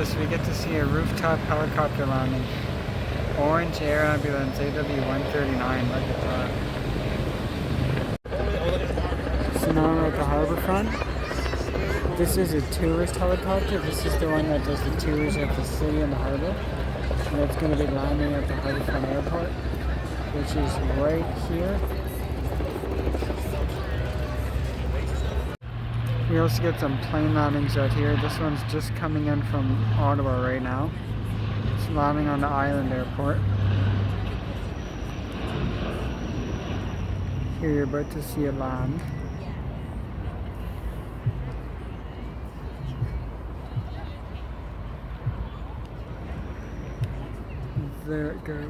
this, we get to see a rooftop helicopter landing. Orange Air Ambulance AW139, look at that. So now we're at the harbor front. This is a tourist helicopter. This is the one that does the tours of the city and the harbor. And it's going to be landing at the Harbourfront Airport, which is right here. We also get some plane landings out here. This one's just coming in from Ottawa right now. It's landing on the Island Airport. Here you're about to see it land. There it goes.